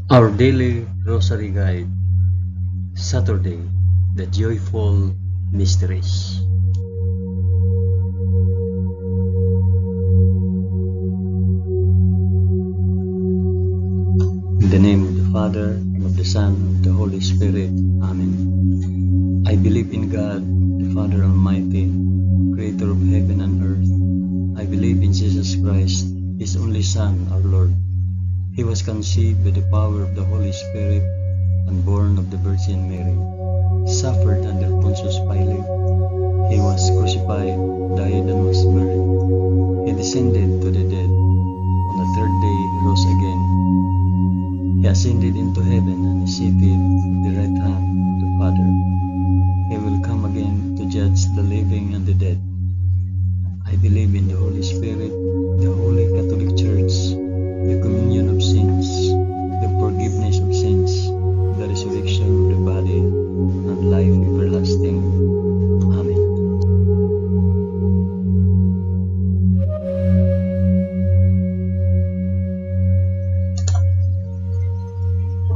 Our daily rosary guide, Saturday, the joyful mysteries. In the name of the Father, and of the Son, and of the Holy Spirit. Amen. I believe in God, the Father Almighty, creator of heaven and earth. I believe in Jesus Christ, His only Son, our Lord. He was conceived by the power of the Holy Spirit and born of the Virgin Mary, suffered under Pontius Pilate. He was crucified, died, and was buried. He descended to the dead. On the third day he rose again. He ascended into heaven and is seated at the right hand of the Father. He will come again to judge the living and the dead. I believe in the Holy Spirit, the Holy Catholic Church, the communion of sins, the forgiveness of sins, the resurrection of the body, and life everlasting. Amen.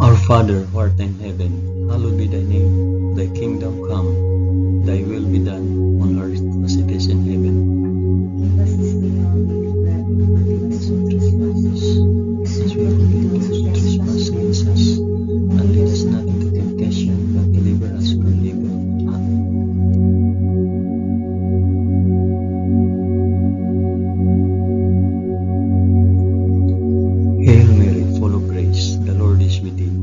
Our Father, who art in heaven, hallowed be thy name. Thy kingdom come, thy will be done on earth as it is in heaven. Give us this day our daily bread, and forgive us our trespasses, as we forgive those who trespass against us. And lead us not into temptation, but deliver us from evil. Amen. Hail Mary, full of grace, the Lord is with thee.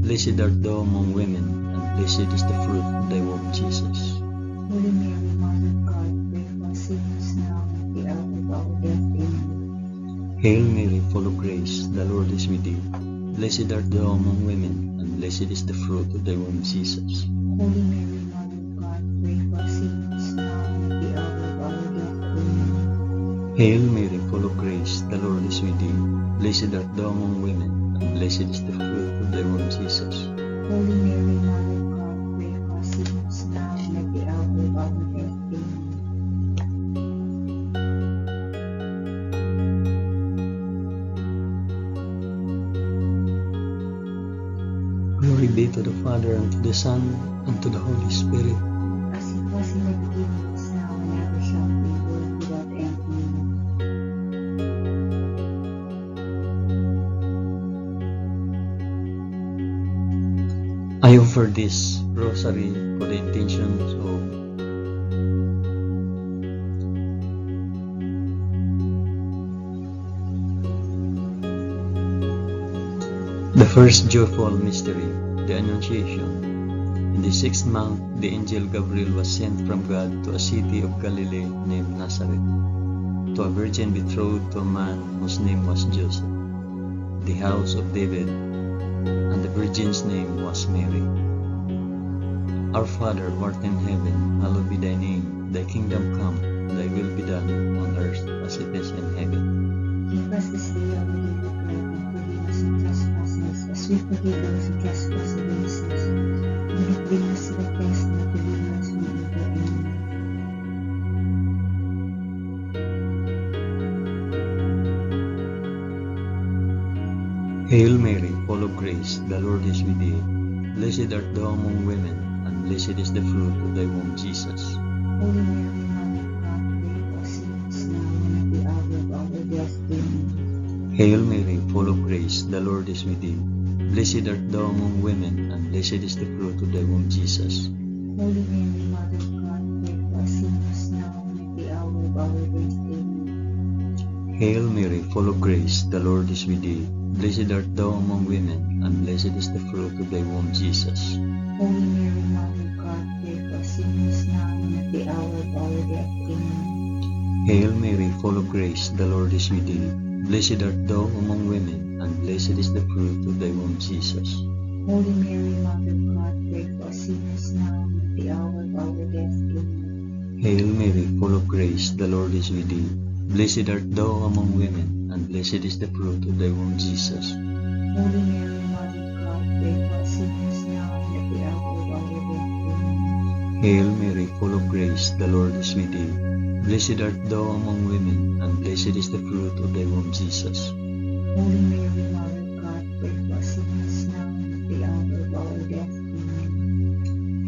Blessed art thou among women, and blessed is the fruit of thy womb, Jesus. Holy Mary, Mother of God, pray for us sinners now and at the hour of our death. Amen. Hail Mary, full of grace, the Lord is with thee. Blessed art thou among women, and blessed is the fruit of thy womb, Jesus. Holy Mary, Mother of God, pray for us sinners now and at the hour of our death. Amen. Hail Mary, full of grace, the Lord is with thee. Blessed art thou among women, and blessed is the fruit of thy womb, Jesus. Holy Mary, Mother of God, pray for us sinners now and at the hour of our death. Amen. Glory be to the Father, and to the Son, and to the Holy Spirit. As it was in the beginning, is now, and ever shall be, world without end. Amen. I offer this rosary for the intentions of the first joyful mystery, the Annunciation. In the 6th month, the angel Gabriel was sent from God to a city of Galilee named Nazareth, to a virgin betrothed to a man whose name was Joseph, the house of David, and the virgin's name was Mary. Our Father, who art in heaven, hallowed be thy name. Thy kingdom come, thy will be done on earth as it is in heaven. Give us this day our daily bread, and forgive us our trespasses, as we forgive those who trespass against us. And do not bring us to the test, but deliver us from evil. Amen. Hail Mary, full of grace, the Lord is with thee. Blessed art thou among women, and blessed is the fruit of thy womb, Jesus. Holy Mary, Mother of God, pray for us sinners now and at the hour of our death. Amen. Hail Mary, full of grace, the Lord is with thee. Blessed art thou among women, and blessed is the fruit of thy womb, Jesus. Holy Mary, Mother of God, pray for us sinners now and at the hour of our death. Amen. Hail Mary, full of grace, the Lord is with thee. Blessed art thou among women, and blessed is the fruit of thy womb, Jesus. Holy Mary, Mother of God, pray for us sinners now and at the hour of our death. Amen. Hail Mary, full of grace, the Lord is with thee. Blessed art thou among women, and blessed is the fruit of thy womb, Jesus. Holy Mary, Mother of God, pray for us sinners now and at the hour of our death. Amen. Hail Mary, full of grace, the Lord is with thee. Blessed art thou among women, and blessed is the fruit of thy womb, Jesus. Holy Mary, Mother of God, pray for us sinners now and at the hour of our death. Amen. Hail Mary, full of grace, the Lord is with thee. Blessed art thou among women, and blessed is the fruit of thy womb, Jesus. Holy Mary, Mother of God, pray for us sinners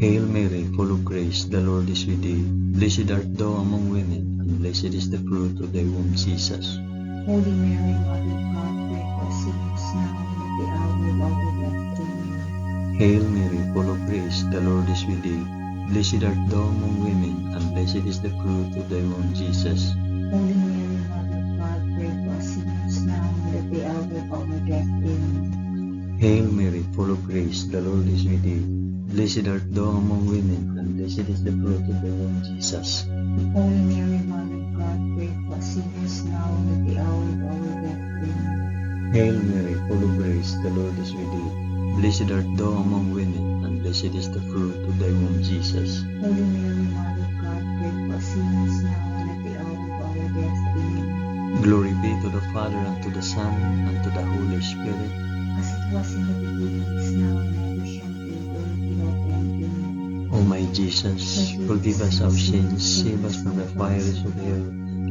Hail Mary, full of grace, the Lord is with thee. Blessed art thou among women, and blessed is the fruit of thy womb, Jesus. Holy Mary, Mother of God, pray for us sinners now and at the hour of our death. Amen. Hail Mary, full of grace, the Lord is with thee. Blessed art thou among women, and blessed is the fruit of thy womb, Jesus. Holy Mary, Mother of God, pray for us sinners now and at the hour of our death. Amen. Hail Mary, full of grace, the Lord is with thee. Blessed art thou among women, and blessed is the fruit of thy womb, Jesus. Holy Mary, Mother of God, pray for us sinners now and at the hour of our death. Amen. Hail Mary, full of grace, the Lord is with thee. Blessed art thou among women, and blessed is the fruit of thy womb, Jesus. Holy Mary, Mother of God, pray for us sinners now and at the hour of our death. Amen. Glory be to the Father, and to the Son, and to the Holy Spirit. As it was in the beginning, is now, and ever shall be, world without end. Amen. O my Jesus, forgive us our sins, save us from the fires of hell,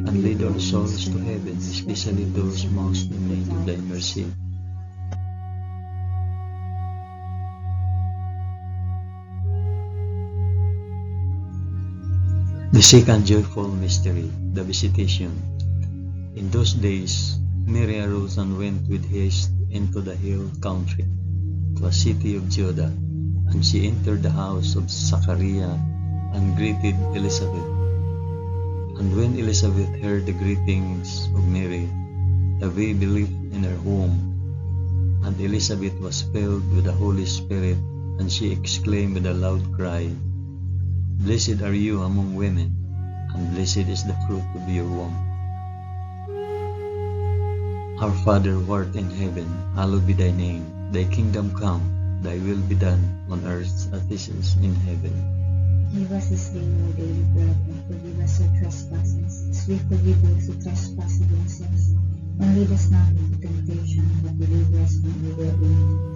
and lead all souls to heaven, especially those most in need of thy mercy. The second joyful mystery, the Visitation. In those days, Mary arose and went with haste into the hill country, to a city of Judah, and she entered the house of Zachariah and greeted Elizabeth. And when Elizabeth heard the greetings of Mary, the baby believed in her womb, and Elizabeth was filled with the Holy Spirit, and she exclaimed with a loud cry, Blessed are you among women, and blessed is the fruit of your womb. Our Father who art in heaven, hallowed be thy name. Thy kingdom come, thy will be done, on earth as it is in heaven. Give us this day our daily bread, and forgive us our trespasses, as we forgive those who trespass against us. And lead us not into temptation, but deliver us from evil. Amen.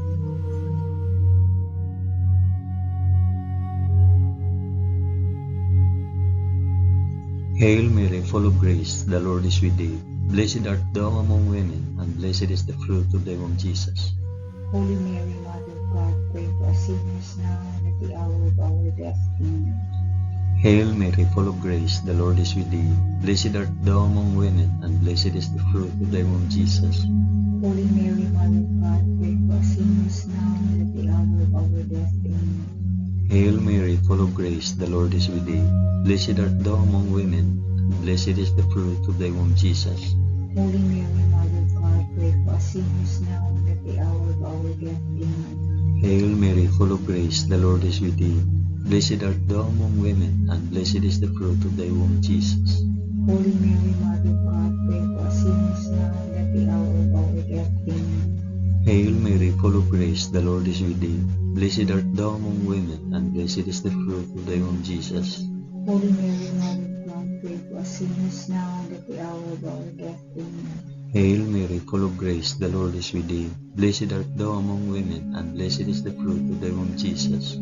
Hail Mary, full of grace, the Lord is with thee. Blessed art thou among women, and blessed is the fruit of thy womb, Jesus. Holy Mary, Mother of God, pray for us sinners now and at the hour of our death. Amen. Hail Mary, full of grace, the Lord is with thee. Blessed art thou among women, and blessed is the fruit of thy womb, Jesus. Holy Mary, Mother of God, pray for us sinners now and at the hour of our death. Amen. Hail Mary, full of grace, the Lord is with thee. Blessed art thou among women, and blessed is the fruit of thy womb, Jesus. Holy Mary, Mother of God, pray for us sinners now and at the hour of our death. Amen. Hail Mary, full of grace, the Lord is with thee. Blessed art thou among women, and blessed is the fruit of thy womb, Jesus. Holy Mary, Mother of God, pray for us sinners now and at the hour of our death. Amen. Hail Mary, full of grace, the Lord is with thee. Blessed art thou among women, and blessed is the fruit of thy womb, Jesus. Holy Mary, Mother of God, pray for us sinners now and at the hour of our death. Amen. Hail Mary, full of grace, the Lord is with thee. Blessed art thou among women, and blessed is the fruit of thy womb, Jesus.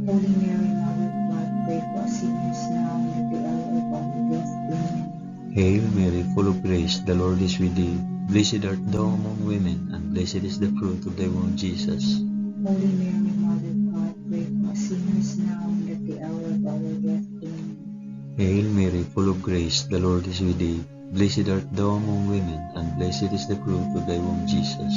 Holy Mary, Mother of God, pray for us sinners now and at the hour of our death. Amen. Hail Mary, full of grace, the Lord is with thee. Blessed art thou among women, and blessed is the fruit of thy womb, Jesus. Holy Mary, Mother of God, pray for us sinners now and at the hour of our death. Amen. Hail Mary, full of grace, the Lord is with thee. Blessed art thou among women, and blessed is the fruit of thy womb, Jesus.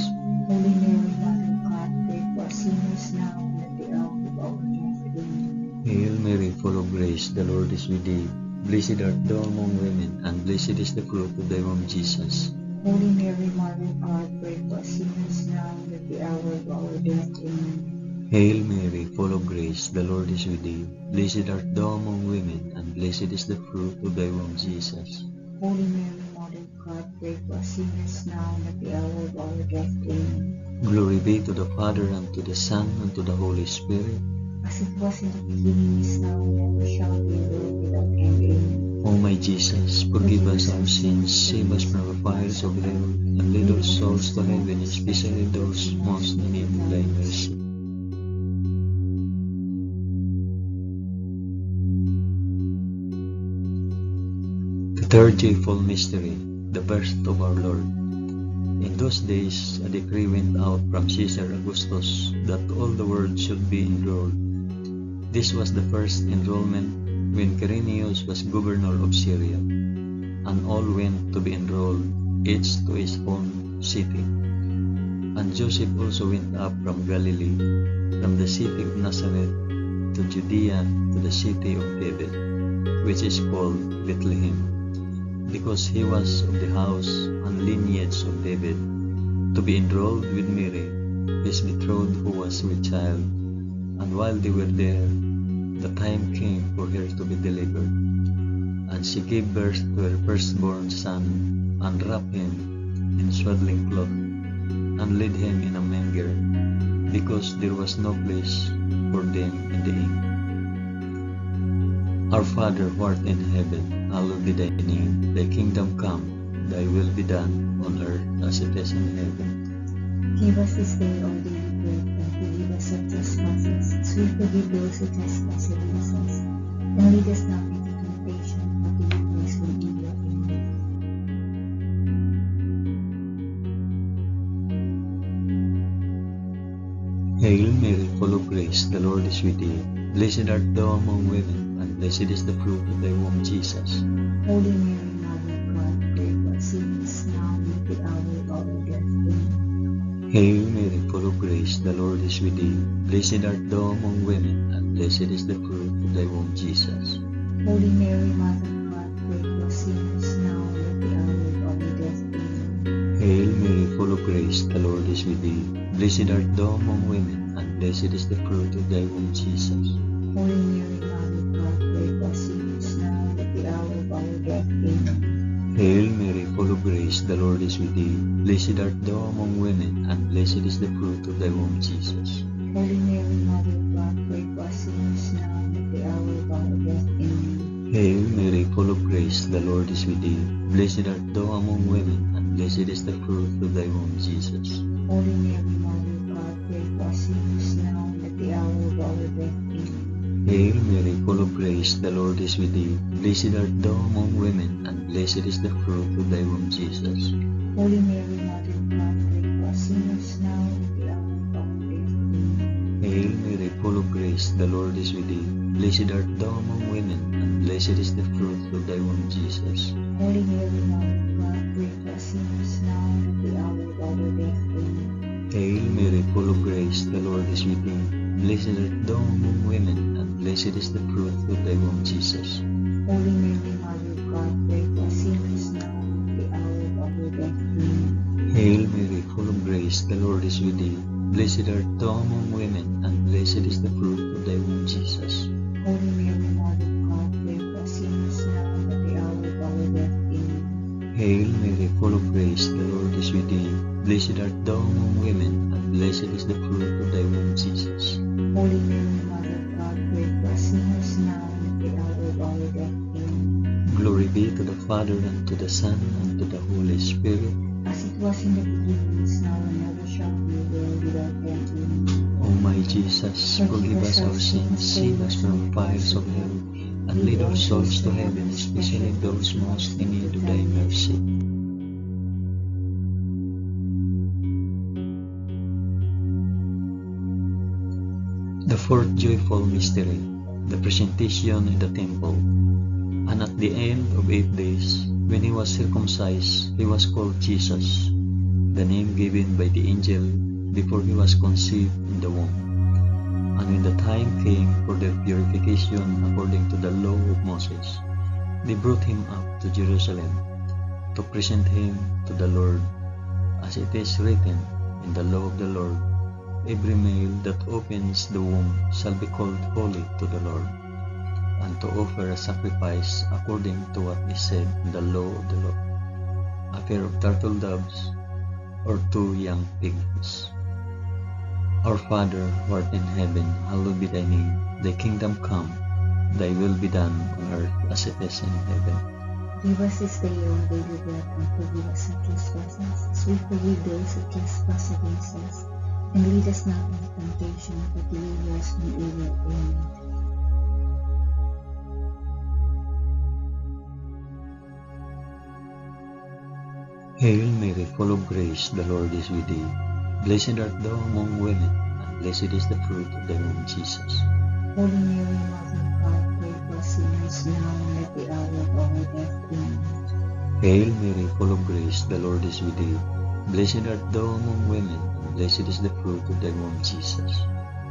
Holy Mary, Mother of God, pray for us sinners now and at the hour of our death. Amen. Hail Mary, full of grace, the Lord is with thee. Blessed art thou among women, and blessed is the fruit of thy womb, Jesus. Holy Mary, Mother of God, pray for us sinners now and at the hour of our death. Amen. Hail Mary, full of grace, the Lord is with thee. Blessed art thou among women, and blessed is the fruit of thy womb, Jesus. Holy Mary, Mother of God, pray for us sinners now and at the hour of our death. Amen. Glory be to the Father, and to the Son, and to the Holy Spirit. As it was in the beginning, is now, and ever shall be, world without end. Amen. O my Jesus, forgive us our sins, save us from the fires of hell, and lead all souls to heaven, especially those most in need of thy mercy. The third joyful mystery, the birth of our Lord. In those days, a decree went out from Caesar Augustus that all the world should be enrolled. This was the first enrollment when Quirinius was governor of Syria, and all went to be enrolled, each to his own city. And Joseph also went up from Galilee, from the city of Nazareth to Judea, to the city of David, which is called Bethlehem, because he was of the house and lineage of David, to be enrolled with Mary, his betrothed, who was with child. And while they were there, the time came for her to be delivered. And she gave birth to her firstborn son, and wrapped him in swaddling cloth, and laid him in a manger, because there was no place for them in the inn. Our Father who art in heaven, hallowed be thy name. Thy kingdom come, thy will be done, on earth as it is in heaven. Give us this day our daily bread, and forgive us our trespasses, as we forgive those who trespass against us. And lead us not into temptation, but deliver us from evil. Amen. Hail Mary, full of grace, the Lord is with thee. Blessed art thou among women, and blessed is the fruit of thy womb, Jesus. Holy Mary, Mother of God, pray for us sinners, now and at the hour of our death. Amen. Hail Mary, full of grace, the Lord is with thee. Blessed art thou among women, and blessed is the fruit of thy womb, Jesus. Holy Mary, Mother of God, pray for us sinners, now and at the hour of our death. Amen. Hail Mary, full of grace, the Lord is with thee. Blessed art thou among women, and blessed is the fruit of thy womb, Jesus. Holy Mary, Mother of God, pray for us sinners, now and at the hour of our death. Amen. Hail Mary, full of grace, the Lord is with thee. Blessed art thou among women, and blessed is the fruit of thy womb, Jesus. Holy Mary, Mother of God, pray for us sinners, now and at the hour of our death. Amen. Hail Mary, full of grace, the Lord is with thee. Blessed art thou among women, and blessed is the fruit of thy womb, Jesus. Holy Mary, Mother of God, pray for us sinners, now and at the hour of our death. Amen. Hail Mary, full of grace, the Lord is with thee. Blessed art thou among women, and blessed is the fruit of thy womb, Jesus. Holy Mary, Mother of God, pray for us sinners, now and at the hour of our death. Amen. Hail Mary, full of grace, the Lord is with thee. Blessed art thou among women, and blessed is the fruit of thy womb, Jesus. Holy Mary, Mother of God, pray for us sinners, now and at the hour of our death. Amen. Hail Mary, full of grace, the Lord is with thee. Blessed art thou among women, and blessed is the fruit of thy womb, Jesus. Holy Mary, Mother of God, pray for us sinners, now and at the hour of our death. Amen. Hail Mary, full of grace, the Lord is with thee. Blessed art thou among women, and blessed is the fruit of thy womb, Jesus. Holy Mary, Mother of God, pray for us sinners, now and at the hour of our death. Amen. Hail Mary, full of grace, the Lord is with thee. Blessed art thou among women, and blessed is the fruit of thy womb, Jesus. Holy Mary, Mother of God, pray for us sinners, now and at the hour of our death. Amen. Glory be to the Father, and to the Son, and to the Holy Spirit. As it was in the beginning, is now, and ever shall be, world without end. Amen. O my Jesus, forgive us our sins, save us from fires of hell, and lead our souls to heaven, especially those most in need of thy mercy. The fourth joyful mystery, the presentation in the temple. And at the end of 8 days, when he was circumcised, he was called Jesus, the name given by the angel before he was conceived in the womb. And when the time came for their purification according to the law of Moses, they brought him up to Jerusalem to present him to the Lord, as it is written in the law of the Lord, every male that opens the womb shall be called holy to the Lord, and to offer a sacrifice according to what is said in the law of the Lord, a pair of turtle doves or 2 young pigs. Our Father, who art in heaven, hallowed be thy name. Thy kingdom come, thy will be done on earth as it is in heaven. Give us this day our daily bread, and forgive us our trespasses, as we forgive those who trespass against us. And lead us not into temptation, but deliver us from evil. Amen. Hail Mary, full of grace, the Lord is with thee. Blessed art thou among women, and blessed is the fruit of thy womb, Jesus. Holy Mary, Mother of God, pray for us sinners now and at the hour of our death. Amen. Hail Mary, full of grace, the Lord is with thee. Blessed art thou among women, and blessed is the fruit of thy womb, Jesus.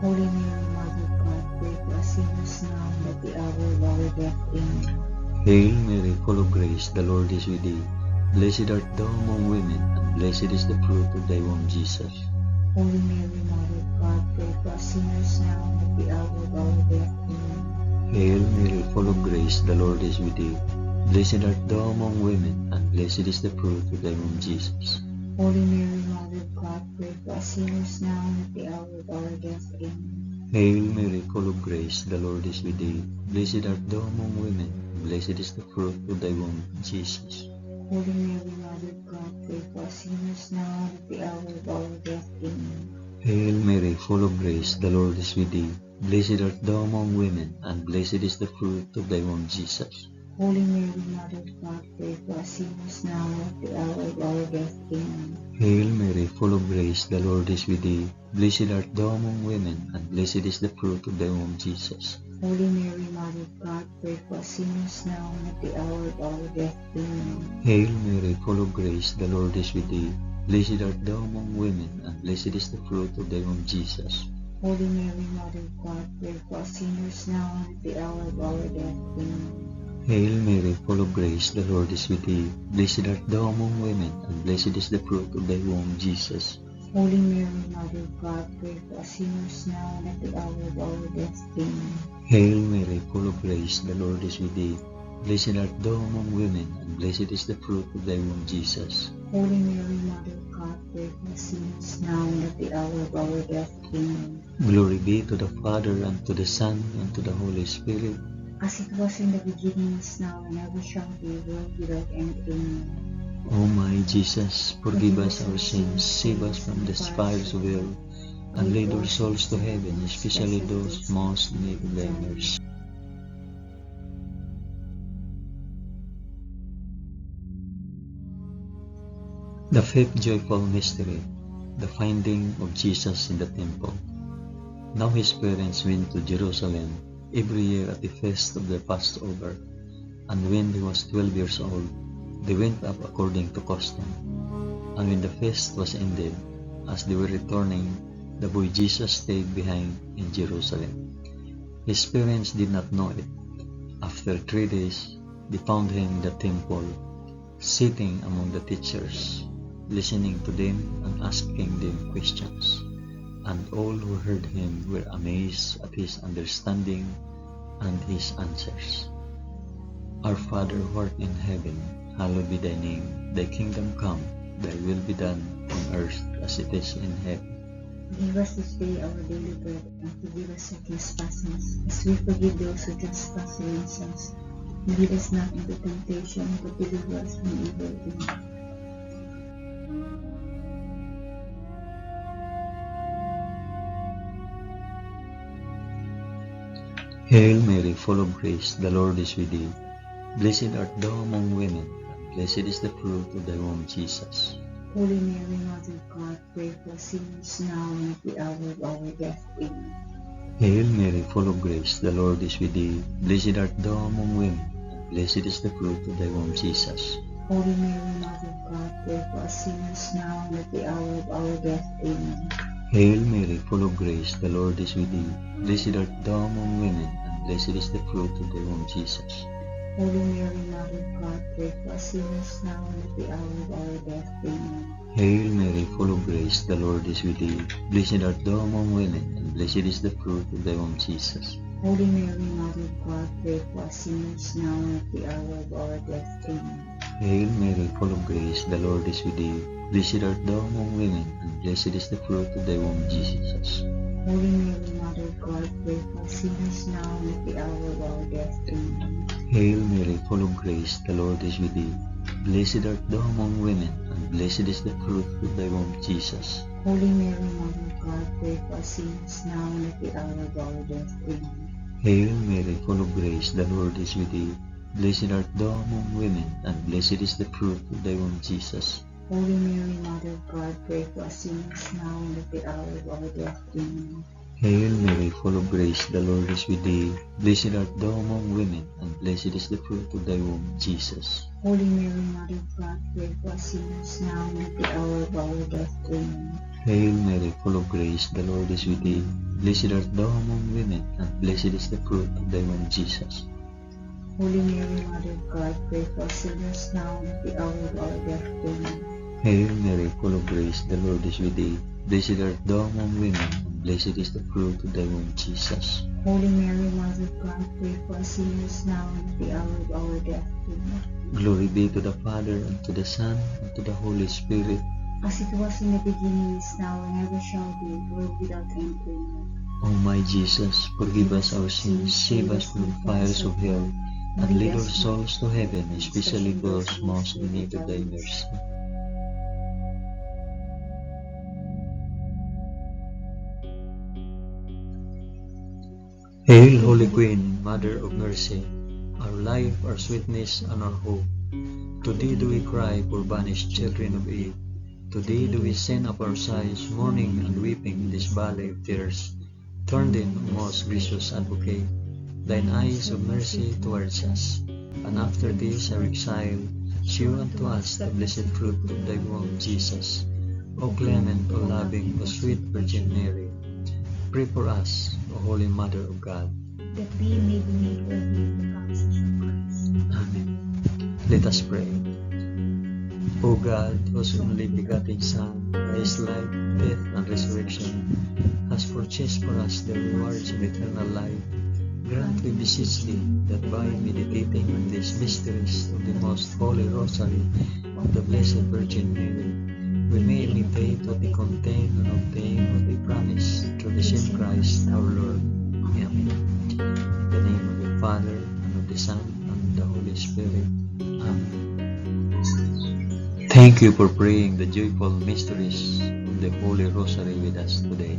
Holy Mary, Mother of God, pray for us sinners now and at the hour of our death. Amen. Hail Mary, full of grace, the Lord is with thee. Blessed art thou among women, and blessed is the fruit of thy womb, Jesus. Holy Mary, Mother of God, pray for us sinners now and at the hour of our death. Amen. Hail Mary, full of grace, the Lord is with thee. Blessed art thou among women, and blessed is the fruit of thy womb, Jesus. Holy Mary, Mother of God, pray for us sinners now and at the hour of our death. Amen. Hail Mary, full of grace, the Lord is with thee. Blessed art thou among women, and blessed is the fruit of thy womb, Jesus. Holy Mary, Mother of God, pray for us sinners now and at the hour of our death. Amen. Hail Mary, full of grace, the Lord is with thee. Blessed art thou among women, and blessed is the fruit of thy womb, Jesus. Holy Mary, Mother of God, pray for us sinners now and at the hour of our death. Amen. Hail Mary, full of grace, the Lord is with thee. Blessed art thou among women, and blessed is the fruit of thy womb, Jesus. Holy Mary, Mother of God, pray for us sinners now and at the hour of our death. Amen. Hail Mary, full of grace, the Lord is with thee. Blessed art thou among women, and blessed is the fruit of thy womb, Jesus. Holy Mary, Mother of God, pray for us sinners now and at the hour of our death. Amen. Hail Mary, full of grace, the Lord is with thee. Blessed art thou among women, and blessed is the fruit of thy womb, Jesus. Holy Mary, Mother of God, pray for us sinners now and at the hour of our death. Amen. Hail Mary, full of grace, the Lord is with thee. Blessed art thou among women, and blessed is the fruit of thy womb, Jesus. Holy Mary, Mother of God, pray for us sinners now and at the hour of our death. Amen. Glory be to the Father, and to the Son, and to the Holy Spirit. As it was in the beginning, is now, and ever shall be, world without end. Amen. O my Jesus, forgive us our sins, save us from the fires of hell, and lead our souls to heaven, especially those most in need of thy mercy. The fifth joyful mystery, the finding of Jesus in the temple. Now his parents went to Jerusalem every year at the feast of the Passover, and when he was 12 years old, they went up according to custom. And when the feast was ended, as they were returning, the boy Jesus stayed behind in Jerusalem. His parents did not know it. After 3 days, they found him in the temple, sitting among the teachers, listening to them and asking them questions. And all who heard him were amazed at his understanding and his answers. Our Father who art in heaven, hallowed be thy name. Thy kingdom come, thy will be done on earth as it is in heaven. Give us this day our daily bread, and forgive us our trespasses, as we forgive those who trespass against us. And lead us not into temptation, but deliver us from evil. Amen. Hail Mary, full of grace, the Lord is with thee. Blessed art thou among women, and blessed is the fruit of thy womb, Jesus. Holy Mary, Mother of God, pray for us sinners now and at the hour of our death. Amen. Hail Mary, full of grace, the Lord is with thee. Blessed art thou among women, and blessed is the fruit of thy womb, Jesus. Holy Mary, Mother of God, pray for us sinners now and at the hour of our death. Amen. Hail Mary, full of grace, the Lord is with thee. Blessed art thou among women, and blessed is the fruit of thy womb, Jesus. Holy Mary, Mother of God, pray for us sinners now and at the hour of our death. Amen. Hail Mary, full of grace, the Lord is with thee. Blessed art thou among women, and blessed is the fruit of thy womb, Jesus. Holy Mary, Mother of God, pray for us sinners now and at the hour of our death. Amen. Hail Mary, full of grace, the Lord is with thee. Blessed art thou among women, and blessed is the fruit of thy womb, Jesus. Holy Mary, Mother of God, pray for us sinners now and at the hour of our death. Amen. Hail Mary, full of grace, the Lord is with thee. Blessed art thou among women, and blessed is the fruit of thy womb, Jesus. Holy Mary, Mother of God, pray for us sinners now and at the hour of our death. Amen. Hail Mary, full of grace, the Lord is with thee. Blessed art thou among women, and blessed is the fruit of thy womb, Jesus. Holy Mary, Mother of God, pray for us sinners now and at the hour of our death. Amen. Hail Mary, full of grace, the Lord is with thee. Blessed art thou among women, and blessed is the fruit of thy womb, Jesus. Holy Mary, Mother of God, pray for us sinners now and at the hour of our death. Amen. Hail Mary, full of grace, the Lord is with thee. Blessed art thou among women, and blessed is the fruit of thy womb, Jesus. Holy Mary, Mother of God, pray for us sinners now and at the hour of our death. Amen. Hail Mary, full of grace, the Lord is with thee. Blessed art thou among women, and blessed is the fruit of thy womb, Jesus. Holy Mary, Mother of God, pray for us sinners now and at the hour of our death. Amen. Glory be to the Father, and to the Son, and to the Holy Spirit. As it was in the beginning, is now, and ever shall be, world without end. Amen. O my Jesus, forgive us our sins, save us from the fires of hell, and lead our souls to heaven, especially those most in need of thy mercy. Hail, Holy Queen, Mother of Mercy, our life, our sweetness, and our hope. To thee do we cry, poor banished children of Eve. To thee do we send up our sighs, mourning and weeping in this valley of tears. Turn then, O most gracious Advocate, thine eyes of mercy towards us, and after this our exile, shew unto us the blessed fruit of thy womb, Jesus. O clement, O loving, O sweet Virgin Mary, pray for us, O Holy Mother of God. that we may be made worthy of the promises of Christ. Amen. Let us pray. O God, whose only begotten Son, by his life, death, and resurrection, has purchased for us the rewards of eternal life, grant, we beseech thee, that by meditating on these mysteries of the most holy Rosary of the Blessed Virgin Mary, we may imitate what they contain and obtain what they promise, through the same Christ our Lord. Amen. In the name of the Father, and of the Son, and of the Holy Spirit. Amen. Thank you for praying the joyful mysteries of the Holy Rosary with us today.